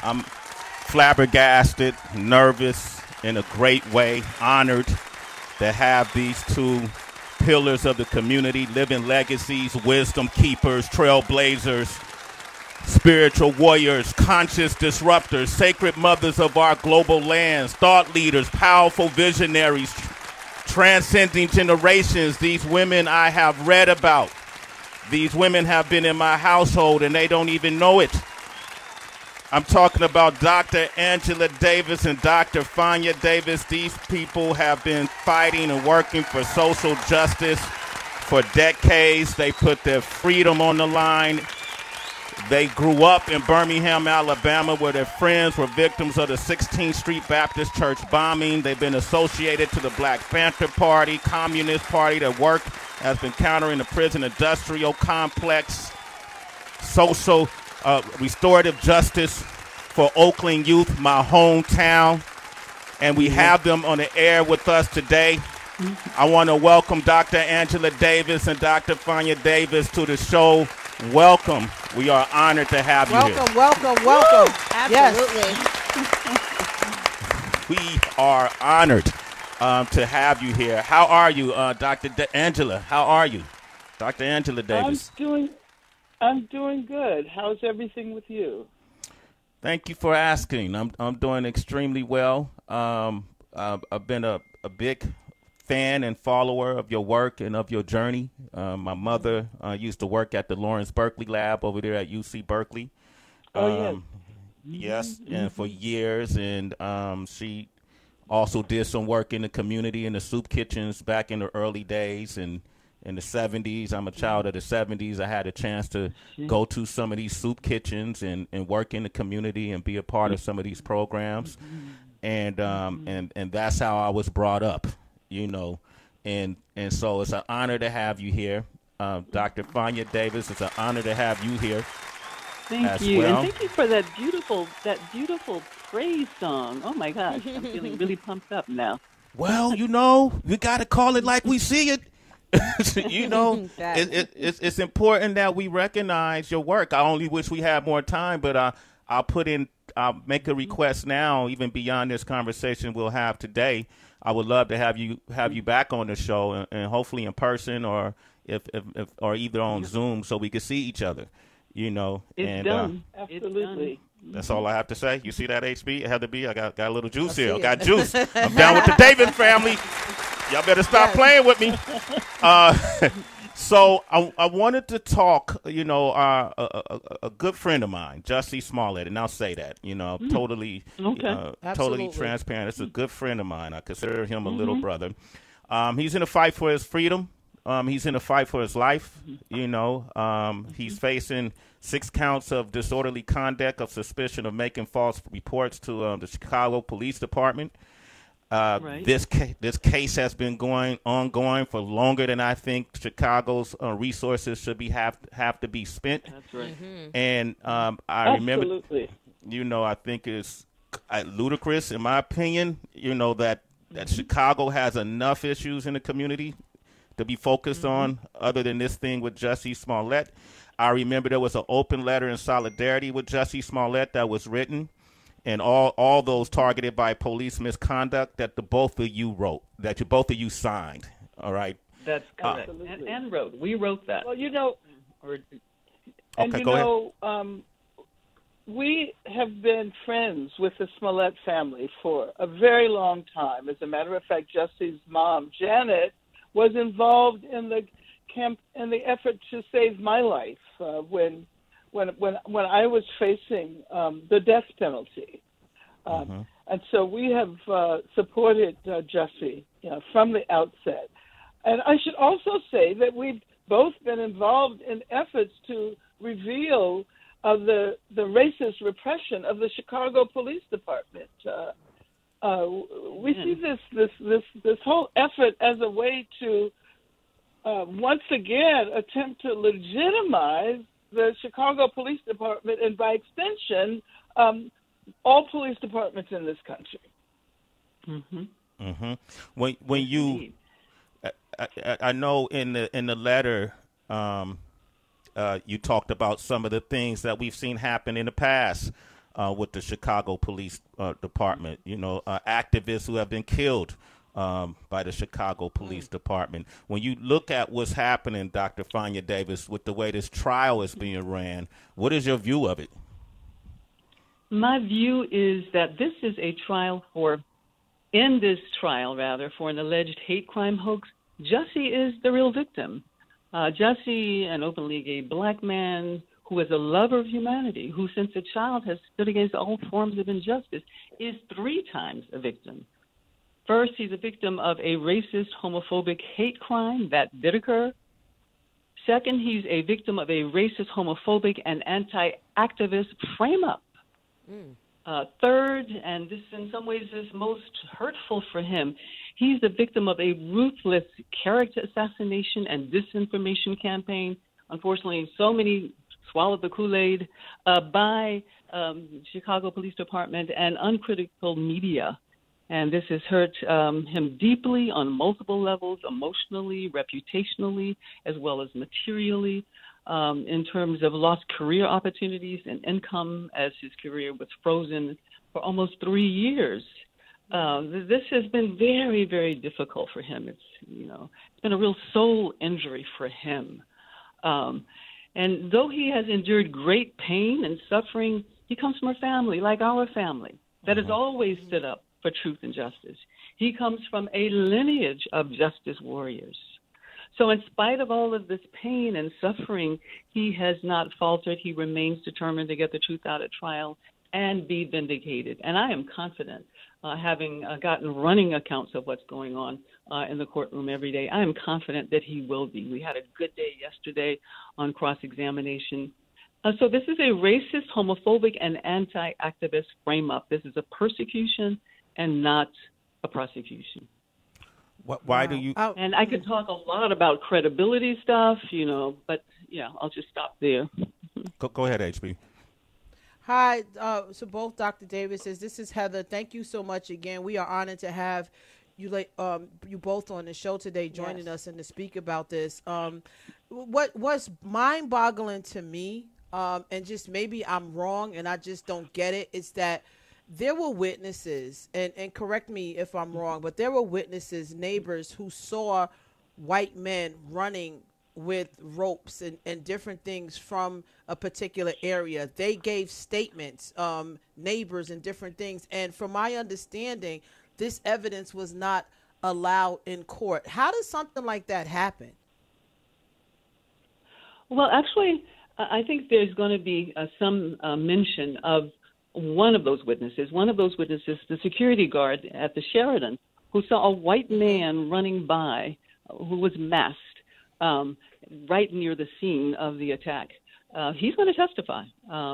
I'm flabbergasted, nervous, in a great way, honored to have these two pillars of the community, living legacies, wisdom keepers, trailblazers, spiritual warriors, conscious disruptors, sacred mothers of our global lands, thought leaders, powerful visionaries, transcending generations. These women I have read about. These women have been in my household and they don't even know it. I'm talking about Dr. Angela Davis and Dr. Fania Davis. These people have been fighting and working for social justice for decades. They put their freedom on the line. They grew up in Birmingham, Alabama, where their friends were victims of the 16th Street Baptist Church bombing. They've been associated to the Black Panther Party, Communist Party. Their work has been countering the prison industrial complex, social restorative justice for Oakland youth, my hometown. And we have them on the air with us today. I want to welcome Dr. Angela Davis and Dr. Fania Davis to the show. Welcome. We are honored to have you here. Welcome. Absolutely. Yes. We are honored to have you here. How are you, Dr. Angela? How are you? Dr. Angela Davis. I'm doing good. How's everything with you? Thank you for asking. I'm doing extremely well. I've been a big fan and follower of your work and of your journey. My mother used to work at the Lawrence Berkeley Lab over there at UC Berkeley. Yes, and for years. And she also did some work in the community in the soup kitchens back in the early days. And in the 70s, I'm a child of the 70s. I had a chance to go to some of these soup kitchens and work in the community and be a part of some of these programs. And that's how I was brought up, you know. And so it's an honor to have you here. Dr. Fania Davis, it's an honor to have you here. Thank you. Well. And thank you for that beautiful praise song. Oh my gosh, I'm feeling really pumped up now. Well, you know, we got to call it like we see it. You know, it's important that we recognize your work. I only wish we had more time, but I'll make a request now, even beyond this conversation we'll have today. I would love to have you back on the show, and hopefully in person, or if or either on Zoom, so we can see each other. You know, it's done. Absolutely. That's all I have to say. You see that, HB? It had to be. I got a little juice here. I got juice. I'm down with the Davis family. Y'all better stop playing with me. So I wanted to talk, you know, a good friend of mine, Jussie Smollett, and I'll say that, you know, totally transparent. It's a good friend of mine. I consider him a little brother. He's in a fight for his freedom. He's in a fight for his life. You know, he's facing 6 counts of disorderly conduct of suspicion of making false reports to the Chicago Police Department. Right. This case has been ongoing for longer than I think Chicago's resources should have to be spent. That's right. And I remember, you know, I think it's ludicrous, in my opinion, you know, that Chicago has enough issues in the community to be focused on other than this thing with Jussie Smollett. I remember there was an open letter in solidarity with Jussie Smollett that was written, and all those targeted by police misconduct that the both of you wrote, that both of you signed. All right. That's correct. And wrote. We wrote that. Well, you know, we have been friends with the Smollett family for a very long time. As a matter of fact, Jussie's mom, Janet, was involved in the effort to save my life when I was facing the death penalty. And so we have supported Jussie from the outset. And I should also say that we've both been involved in efforts to reveal the racist repression of the Chicago Police Department. We see this whole effort as a way to once again attempt to legitimize the Chicago Police Department, and by extension, all police departments in this country. When you, I know in the letter, you talked about some of the things that we've seen happen in the past with the Chicago Police Department. Activists who have been killed by the Chicago Police Department. When you look at what's happening, Dr. Fania Davis, with the way this trial is being ran, what is your view of it? My view is that this is a trial for an alleged hate crime hoax. Jussie is the real victim. Jussie, an openly gay black man who is a lover of humanity, who since a child has stood against all forms of injustice, is 3 times a victim. First, he's a victim of a racist, homophobic hate crime that did occur. Second, he's a victim of a racist, homophobic, and anti-activist frame-up. Third, and this in some ways is most hurtful for him, he's the victim of a ruthless character assassination and disinformation campaign. Unfortunately, so many swallowed the Kool-Aid by Chicago Police Department and uncritical media. And this has hurt him deeply on multiple levels, emotionally, reputationally, as well as materially, in terms of lost career opportunities and income as his career was frozen for almost 3 years. This has been very, very difficult for him. It's been a real soul injury for him. And though he has endured great pain and suffering, he comes from a family like our family that has always stood up for truth and justice. He comes from a lineage of justice warriors. So in spite of all of this pain and suffering, he has not faltered. He remains determined to get the truth out at trial and be vindicated. And I am confident, having gotten running accounts of what's going on in the courtroom every day, I am confident that he will be. We had a good day yesterday on cross-examination. So this is a racist, homophobic, and anti-activist frame-up. This is a persecution and not a prosecution. Why do you? And I could talk a lot about credibility stuff, but I'll just stop there. Go ahead, HB. Hi, so both Dr. Davises. This is Heather. Thank you so much again. We are honored to have you both on the show today, joining us and to speak about this. What's mind-boggling to me, and just maybe I'm wrong and I just don't get it, is that there were witnesses, and correct me if I'm wrong, but there were witnesses, neighbors who saw white men running with ropes and different things from a particular area. They gave statements, neighbors and different things. And from my understanding, this evidence was not allowed in court. How does something like that happen? Well, actually, I think there's going to be some mention of one of those witnesses, the security guard at the Sheridan, who saw a white man running by who was masked right near the scene of the attack. He's going to testify.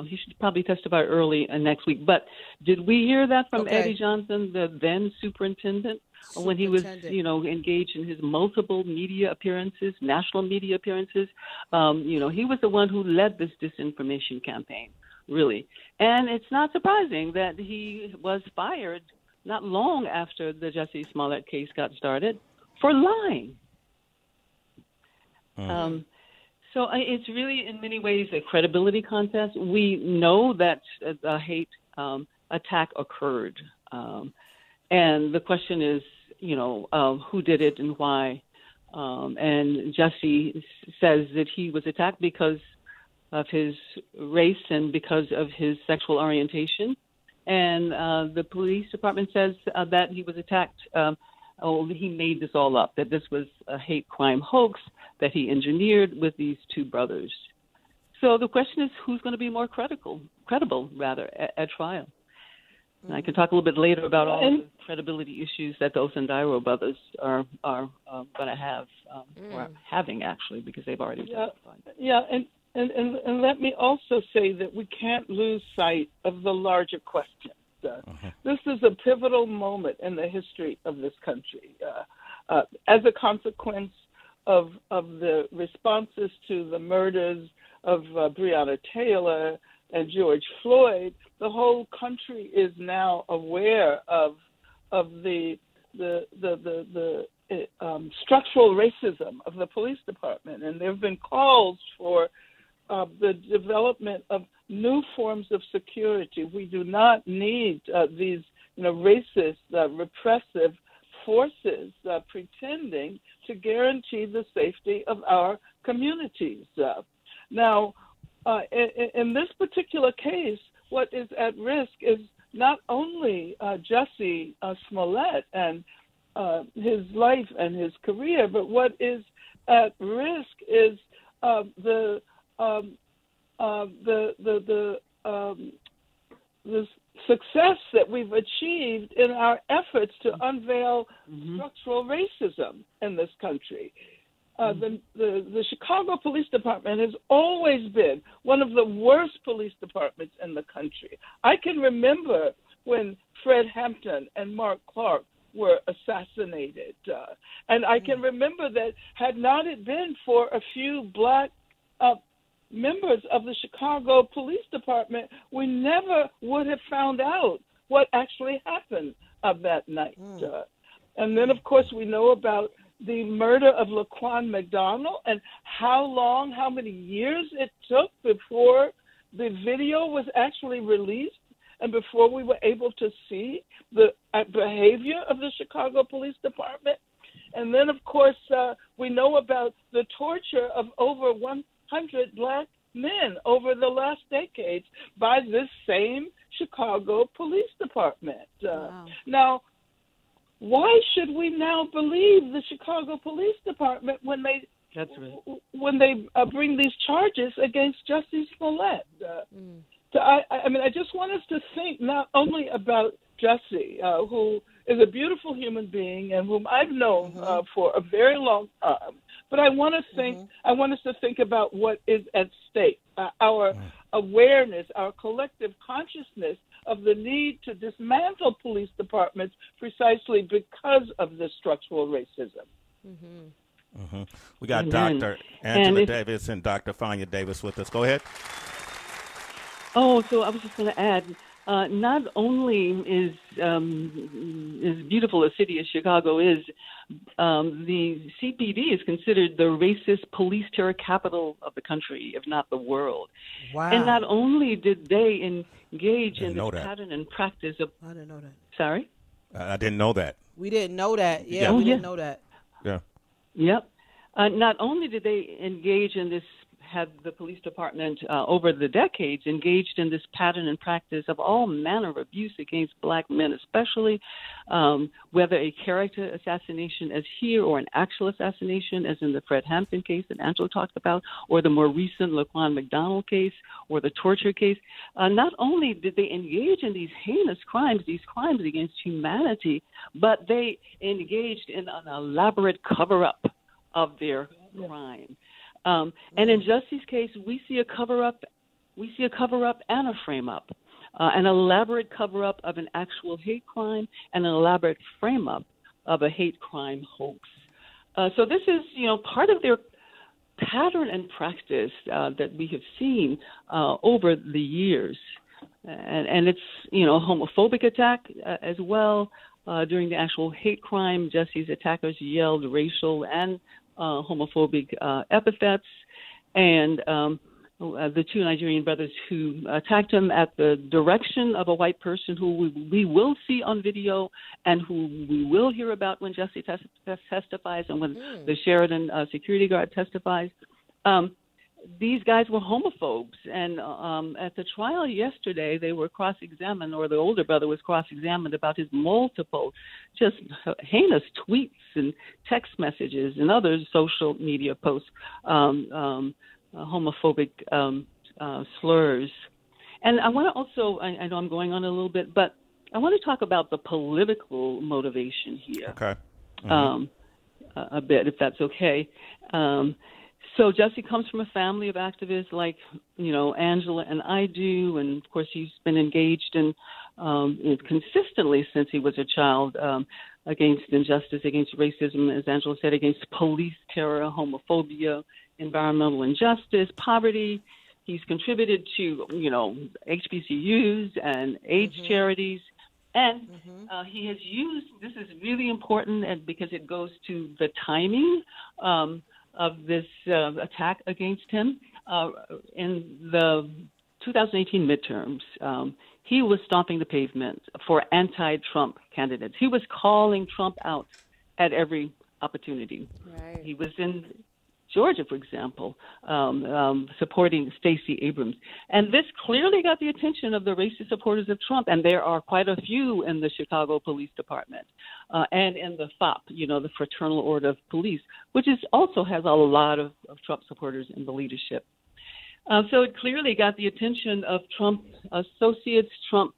He should probably testify early next week. But did we hear that from Eddie Johnson, the then superintendent, when he was, engaged in his multiple media appearances, national media appearances? He was the one who led this disinformation campaign, really. And it's not surprising that he was fired not long after the Jussie Smollett case got started for lying. So it's really, in many ways, a credibility contest. We know that a hate attack occurred. And the question is, who did it and why? And Jussie says that he was attacked because of his race and because of his sexual orientation. And the police department says that he was attacked. He made this all up, that this was a hate crime hoax that he engineered with these two brothers. So the question is, who's going to be more credible at trial? And I can talk a little bit later about all the credibility issues that the Osundairo brothers are going to have, or having actually, because they've already testified. Yeah, and let me also say that we can't lose sight of the larger question. This is a pivotal moment in the history of this country. As a consequence of the responses to the murders of Breonna Taylor and George Floyd, the whole country is now aware of the structural racism of the police department, and there have been calls for the development of new forms of security. We do not need these, racist, repressive forces pretending to guarantee the safety of our communities. Now, in this particular case, what is at risk is not only Jussie Smollett and his life and his career, but what is at risk is the success that we've achieved in our efforts to unveil structural racism in this country. The Chicago Police Department has always been one of the worst police departments in the country. I can remember when Fred Hampton and Mark Clark were assassinated. And I can remember that had not it been for a few black members of the Chicago Police Department, we never would have found out what actually happened that night. And then, of course, we know about the murder of Laquan McDonald and how many years it took before the video was actually released and before we were able to see the behavior of the Chicago Police Department. And then, of course, we know about the torture of over 100 black men over the last decades by this same Chicago Police Department. Wow. Now, why should we now believe the Chicago Police Department when they bring these charges against Jussie Smollett? So I just want us to think not only about Jussie, who is a beautiful human being and whom I've known for a very long time, but I want to think. I want us to think about what is at stake, our awareness, our collective consciousness of the need to dismantle police departments precisely because of this structural racism. We got Dr. Angela Davis and Dr. Fania Davis with us. Go ahead. Oh, so I was just going to add, not only is beautiful a city as Chicago is, the CPD is considered the racist police terror capital of the country, if not the world. Wow. And not only did they engage in this pattern and practice of... I didn't know that. Sorry? I didn't know that. We didn't know that. Yeah, we didn't know that. Yeah. Yep. Not only did they engage in this, had the police department over the decades engaged in this pattern and practice of all manner of abuse against black men, especially whether a character assassination as here or an actual assassination as in the Fred Hampton case that Angela talked about, or the more recent Laquan McDonald case or the torture case. Not only did they engage in these heinous crimes, these crimes against humanity, but they engaged in an elaborate cover-up of their crime. And in Jussie's case, we see a cover-up and a frame-up, an elaborate cover-up of an actual hate crime and an elaborate frame-up of a hate crime hoax. So this is, part of their pattern and practice that we have seen over the years. And it's, homophobic attack as well. During the actual hate crime, Jussie's attackers yelled racial and homophobic epithets, and the two Nigerian brothers who attacked him at the direction of a white person who we will see on video and who we will hear about when Jussie testifies and when the Sheridan security guard testifies. These guys were homophobes, and at the trial yesterday, they were cross-examined, or the older brother was cross-examined about his multiple just heinous tweets and text messages and other social media posts, homophobic slurs. And I want to also, I know I'm going on a little bit, but I want to talk about the political motivation here. Okay. A bit, if that's okay. So Jussie comes from a family of activists like, Angela and I do, and of course he's been engaged in consistently since he was a child against injustice, against racism, as Angela said, against police terror, homophobia, environmental injustice, poverty. He's contributed to, HBCUs and AIDS charities. And he has used, this is really important and because it goes to the timing of this attack against him. in the 2018 midterms, he was stomping the pavement for anti-Trump candidates. He was calling Trump out at every opportunity. Right. He was in Georgia, for example, supporting Stacey Abrams. And this clearly got the attention of the racist supporters of Trump, and there are quite a few in the Chicago Police Department and in the FOP, the Fraternal Order of Police, which also has a lot of Trump supporters in the leadership. So it clearly got the attention of Trump associates, Trump,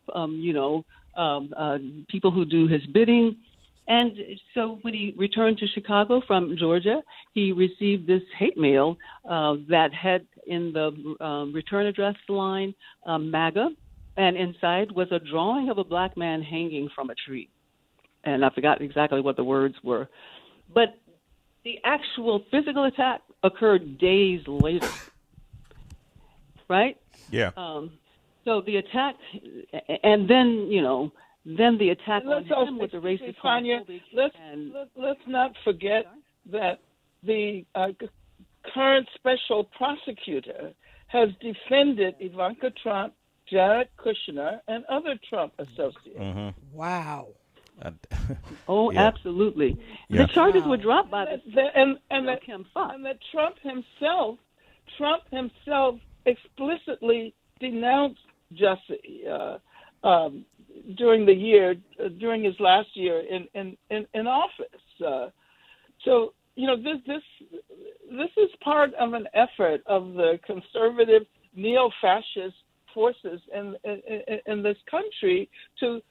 people who do his bidding. And so when he returned to Chicago from Georgia, he received this hate mail that had in the return address line MAGA, and inside was a drawing of a black man hanging from a tree. And I forgot exactly what the words were. But the actual physical attack occurred days later, right? Yeah. So the attack, and then, then the attack on him with the racist homophobic. Let's not forget that the current special prosecutor has defended Ivanka Trump, Jared Kushner, and other Trump associates. Mm-hmm. Wow. Oh, yeah. Absolutely. Yeah. The charges were dropped by that Trump himself explicitly denounced Jussie during his last year in office. So this is part of an effort of the conservative neo-fascist forces in this country to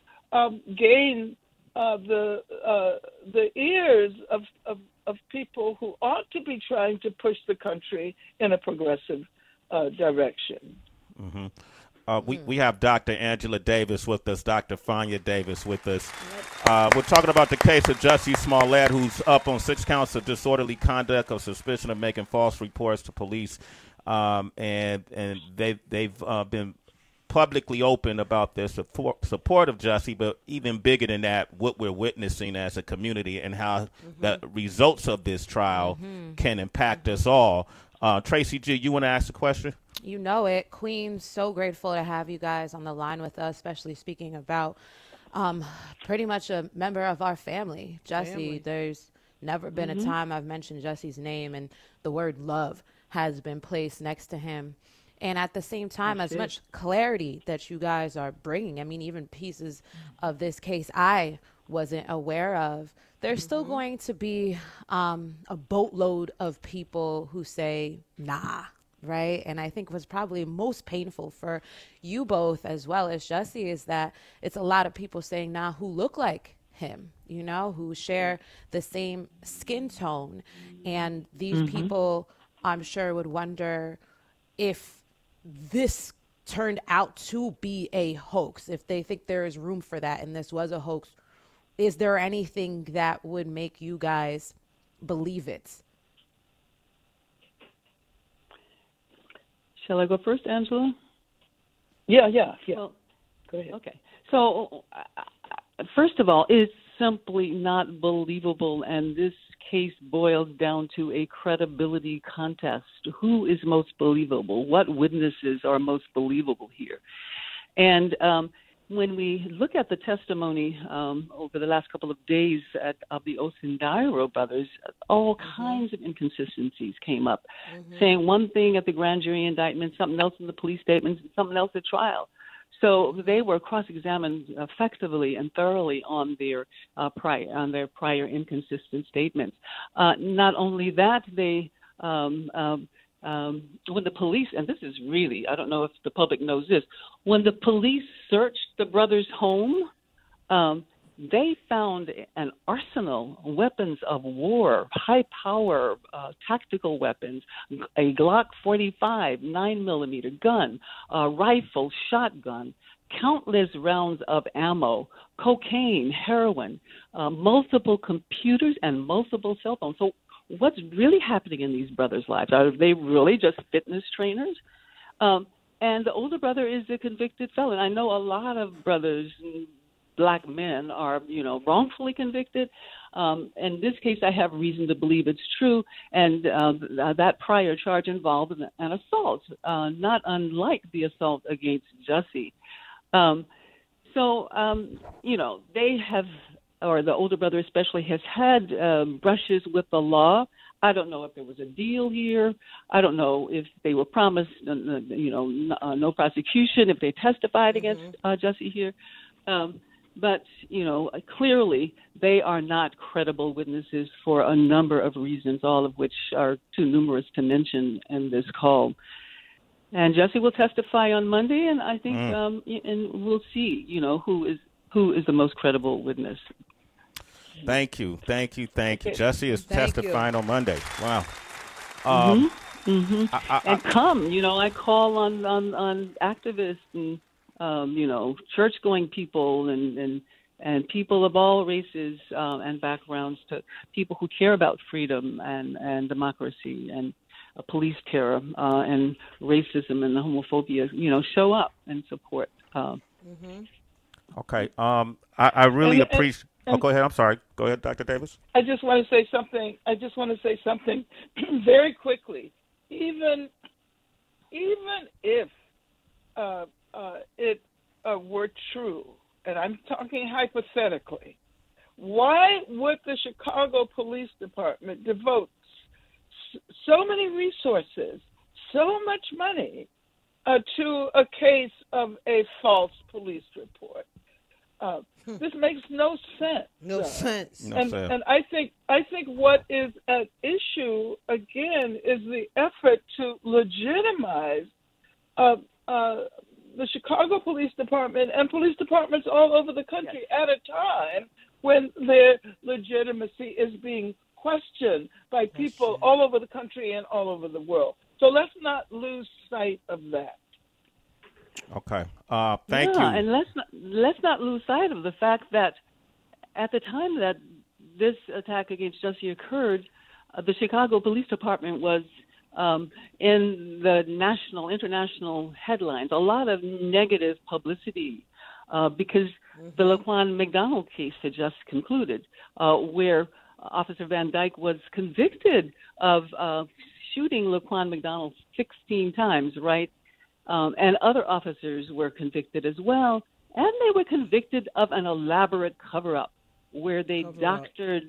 gain the ears of people who ought to be trying to push the country in a progressive direction. Mm-hmm. We have Dr. Angela Davis with us, Dr. Fania Davis with us. We're talking about the case of Jussie Smollett, who's up on 6 counts of disorderly conduct of suspicion of making false reports to police, and they've been publicly open about their support of Jussie, but even bigger than that, what we're witnessing as a community and how the results of this trial can impact us all. Tracy G., you want to ask a question? You know it. Queen, so grateful to have you guys on the line with us, especially speaking about pretty much a member of our family, Jussie. There's never been a time I've mentioned Jussie's name and the word love has been placed next to him. And at the same time, as much clarity that you guys are bringing, I mean, even pieces of this case I wasn't aware of, there's still going to be a boatload of people who say, nah, right? And I think what's probably most painful for you both as well as Jussie is that it's a lot of people saying nah who look like him, who share the same skin tone. And these people, I'm sure, would wonder if this turned out to be a hoax, if they think there is room for that and this was a hoax. Is there anything that would make you guys believe it? Shall I go first, Angela? Yeah. Well, go ahead. Okay. So, first of all, it's simply not believable, and this case boils down to a credibility contest. Who is most believable? What witnesses are most believable here? And when we look at the testimony over the last couple of days of the Osundairo brothers, all kinds of inconsistencies came up, saying one thing at the grand jury indictment, something else in the police statements, and something else at trial. So they were cross-examined effectively and thoroughly on their prior inconsistent statements. Not only that, they when the police, and this is really, I don't know if the public knows this, when the police searched the brothers' home, they found an arsenal, weapons of war, high-power tactical weapons, a Glock 45, 9mm gun, a rifle, shotgun, countless rounds of ammo, cocaine, heroin, multiple computers, and multiple cell phones. So what's really happening in these brothers' lives? Are they really just fitness trainers? And the older brother is a convicted felon. I know a lot of brothers black men are, wrongfully convicted. In this case, I have reason to believe it's true, and that prior charge involved an assault, not unlike the assault against Jussie. They have, or the older brother especially, has had brushes with the law. I don't know if there was a deal here. I don't know if they were promised, no prosecution, if they testified against Jussie here. But, clearly they are not credible witnesses for a number of reasons, all of which are too numerous to mention in this call. And Jussie will testify on Monday, and I think and we'll see, who is the most credible witness. Thank you. Jussie is testifying on Monday. Wow. And I call on activists and church-going people and people of all races and backgrounds, to people who care about freedom and democracy and police terror and racism and homophobia. Show up and support. Okay. I really appreciate. Oh, go ahead. I'm sorry. Go ahead, Dr. Davis. I just want to say something. Very quickly. Even if it were true, and I'm talking hypothetically, why would the Chicago Police Department devote so many resources, so much money to a case of a false police report? This makes no sense. No sense. And I think what is at issue again is the effort to legitimize the Chicago Police Department and police departments all over the country at a time when their legitimacy is being questioned by people all over the country and all over the world. So let's not lose sight of that. Okay. Thank you. And let's not lose sight of the fact that at the time that this attack against Jussie occurred, the Chicago Police Department was in the international headlines. A lot of negative publicity because the Laquan McDonald case had just concluded, where Officer Van Dyke was convicted of shooting Laquan McDonald 16 times, right? And other officers were convicted as well. And they were convicted of an elaborate cover-up where they doctored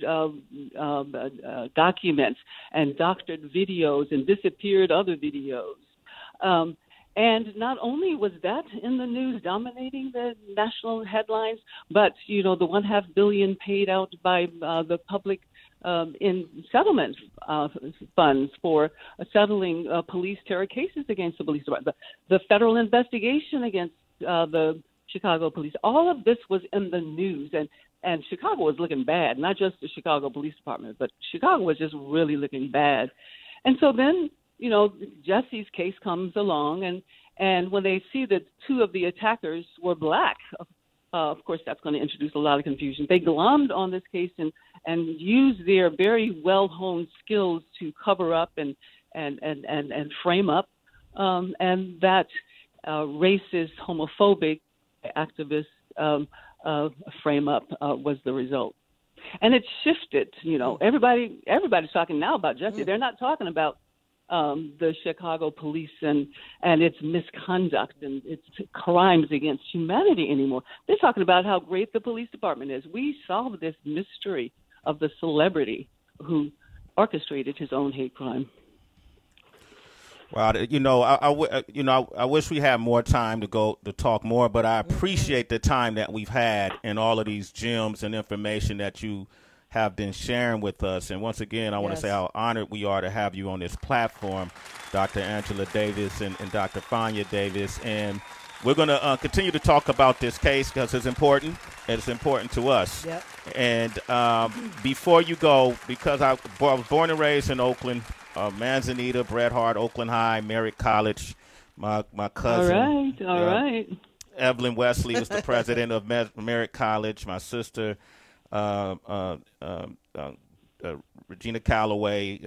documents and doctored videos and disappeared other videos. And not only was that in the news dominating the national headlines, but, the $500 million paid out by the public in settlement funds for settling police terror cases against the police department, the federal investigation against the Chicago police, all of this was in the news. And Chicago was looking bad, not just the Chicago Police Department, but Chicago was just really looking bad. And so then, Jussie's case comes along, and when they see that two of the attackers were black, of course, that's going to introduce a lot of confusion. They glommed on this case and used their very well-honed skills to cover up and frame up, and that racist, homophobic activist frame up was the result. And it shifted. Everybody's talking now about Jussie. They're not talking about the Chicago police and its misconduct and its crimes against humanity anymore. They're talking about how great the police department is. We solved this mystery of the celebrity who orchestrated his own hate crime. Well, I wish we had more time to talk more, but I appreciate the time that we've had and all of these gems and information that you have been sharing with us. And once again, I want to say how honored we are to have you on this platform, Dr. Angela Davis and Dr. Fania Davis. And we're going to continue to talk about this case because it's important. It's important to us. Yep. And before you go, because I was born and raised in Oakland, Manzanita, Bret Hart, Oakland High, Merritt College. My cousin. All right. Evelyn Wesley was the president of Merritt College. My sister, Regina Calloway,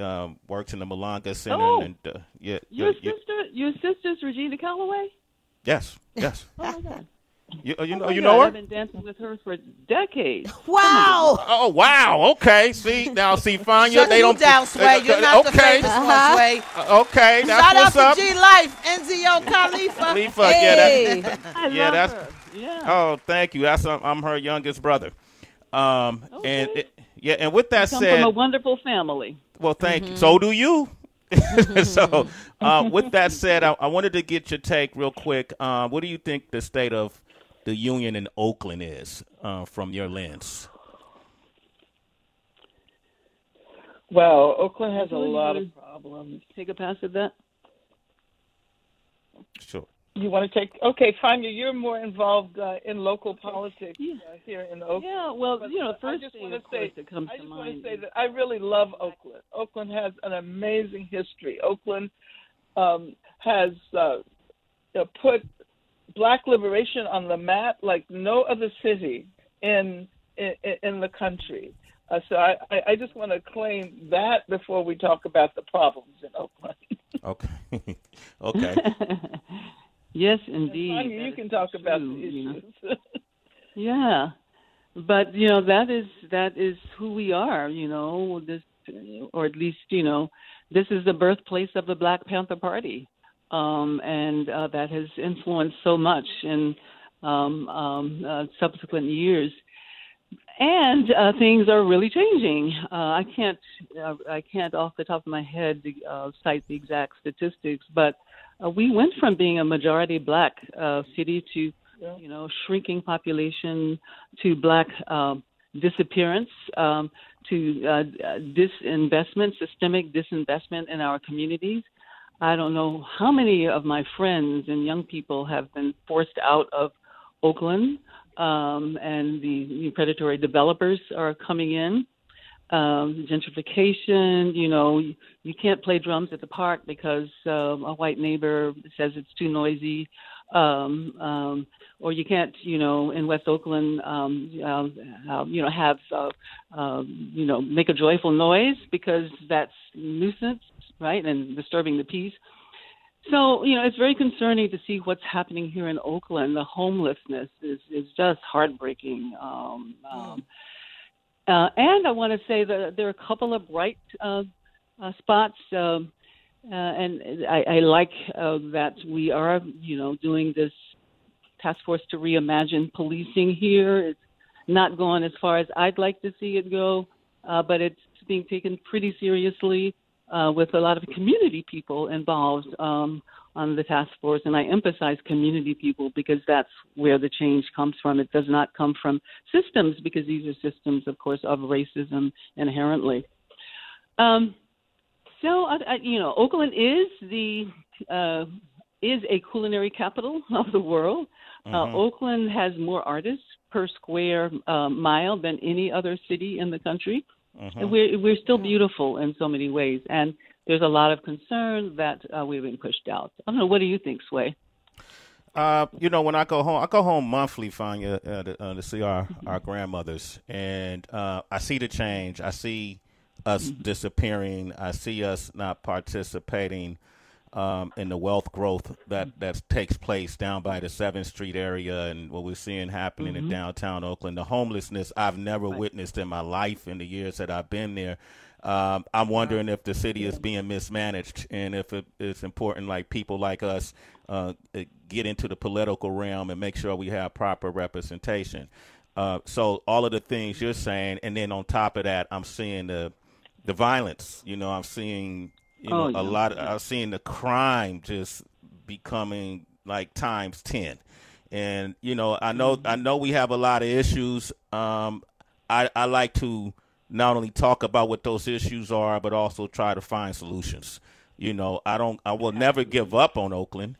works in the Malanga Center. Oh, and, your sister's Regina Calloway? Yes. Oh my God. You know her? I've been dancing with her for decades. Wow. Oh wow. Okay. See Fania. Shut They you don't down, Sway. You're not the okay. famous one, Sway. Okay. That's Shout out what's up. to G Life, NZO Khalifa. Khalifa. Hey. I love her. Yeah. Oh, thank you. I'm her youngest brother. Okay. And with that Come said, from a wonderful family. well, thank you. So do you. So, with that said, I wanted to get your take real quick. What do you think the state of the union in Oakland is from your lens? Well, Oakland has a lot of problems. Take a pass at that. Sure. You want to take? Okay, Fania, you're more involved in local politics here in Oakland. Yeah, well, first I just thing, want to of course, say, that comes I to just want mind. to say that I really love Oakland. Oakland has an amazing history. Oakland has put Black liberation on the map like no other city in the country. So I just want to claim that before we talk about the problems in Oakland. Okay. Okay. Yes, indeed. Fania, you can talk about the issues. Yeah, but that is who we are. This, or at least this is the birthplace of the Black Panther Party, and that has influenced so much in subsequent years. And things are really changing. I can't off the top of my head cite the exact statistics, but we went from being a majority Black city to, shrinking population, to Black disappearance, to disinvestment, systemic disinvestment in our communities. I don't know how many of my friends and young people have been forced out of Oakland, and the predatory developers are coming in. Gentrification, you can't play drums at the park because a white neighbor says it's too noisy. Or you can't, in West Oakland, make a joyful noise because that's nuisance, right, and disturbing the peace. So, it's very concerning to see what's happening here in Oakland. The homelessness is just heartbreaking. And I want to say that there are a couple of bright spots, and I like that we are, doing this task force to reimagine policing here. It's not going as far as I'd like to see it go, but it's being taken pretty seriously with a lot of community people involved on the task force. And I emphasize community people because that's where the change comes from. It does not come from systems, because these are systems, of course, of racism inherently. Oakland is a culinary capital of the world. Oakland has more artists per square mile than any other city in the country. And we're still beautiful in so many ways. And there's a lot of concern that we're being pushed out. I don't know. What do you think, Sway? When I go home monthly, Fania, to see our grandmothers. And I see the change. I see us disappearing. I see us not participating in the wealth growth that takes place down by the 7th Street area, and what we're seeing happening in downtown Oakland. The homelessness I've never witnessed in my life in the years that I've been there. I'm wondering if the city is being mismanaged, and if it's important, like people like us get into the political realm and make sure we have proper representation. So all of the things you're saying, and then on top of that, I'm seeing the violence. I'm seeing a lot. I've seen the crime just becoming like times 10, and I know we have a lot of issues. I like to not only talk about what those issues are, but also try to find solutions. I will never give up on Oakland.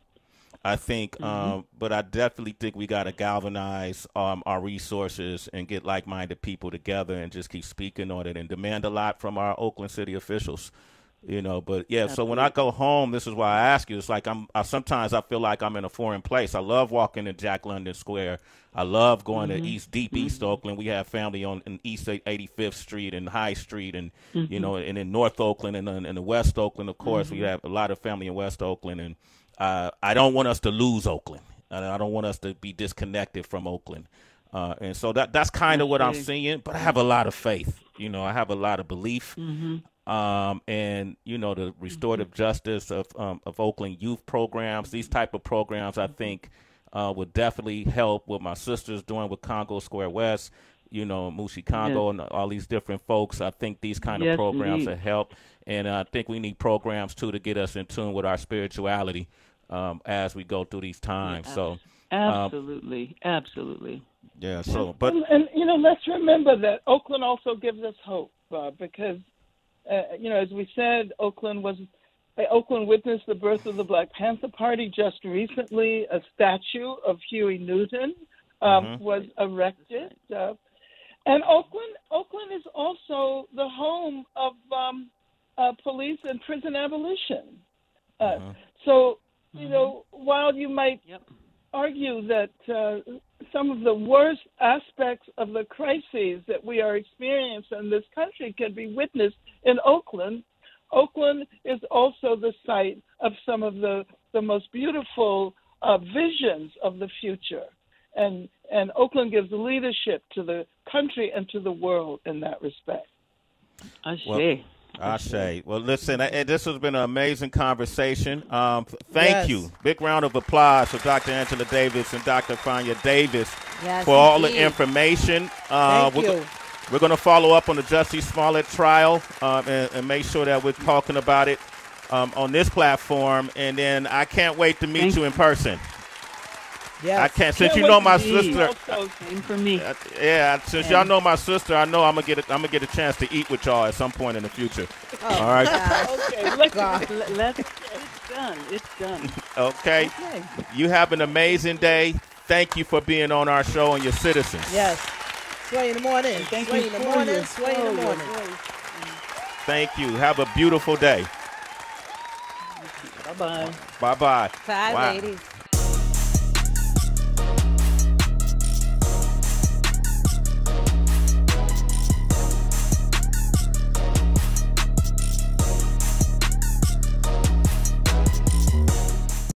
I think, but I definitely think we got to galvanize our resources and get like-minded people together and just keep speaking on it and demand a lot from our Oakland city officials. But yeah, so when I go home, this is why I ask you. It's like sometimes I feel like I'm in a foreign place. I love walking to Jack London Square. I love going to Deep East Oakland. We have family in East 85th Street and High Street, and and in North Oakland and in the West Oakland, of course, we have a lot of family in West Oakland. And I don't want us to lose Oakland. and I don't want us to be disconnected from Oakland. And so that's kind of what I'm seeing. But I have a lot of faith. You know, I have a lot of belief. And, you know, the restorative justice of Oakland youth programs, these type of programs, I think would definitely help what my sister's doing with Congo Square West, you know, Mushi Congo and all these different folks. I think these kind of programs will help. And I think we need programs, too, to get us in tune with our spirituality as we go through these times. So absolutely. Yeah, so, but. And, you know, let's remember that Oakland also gives us hope because, you know, as we said, Oakland witnessed the birth of the Black Panther Party just recently. A statue of Huey Newton was erected. And Oakland is also the home of police and prison abolition. So, you know, while you might argue that some of the worst aspects of the crises that we are experiencing in this country can be witnessed in Oakland, Oakland is also the site of some of the most beautiful visions of the future. And Oakland gives leadership to the country and to the world in that respect. I say. Well, listen, this has been an amazing conversation. Thank you. Big round of applause for Dr. Angela Davis and Dr. Fania Davis for all the information. Thank you. We're going to follow up on the Jussie Smollett trial and make sure that we're talking about it on this platform. And then I can't wait to meet you in person. Yes. I can't. Since you know my sister, same for me. Since y'all know my sister, I know I'm gonna get a chance to eat with y'all at some point in the future. All right. Okay, let's it's done. Okay. You have an amazing day. Thank you for being on our show and your citizens. Yes. Sway in the morning. Sway in the morning. Sway in the morning. Thank you. Have a beautiful day. Bye-bye. Bye-bye. Bye, ladies.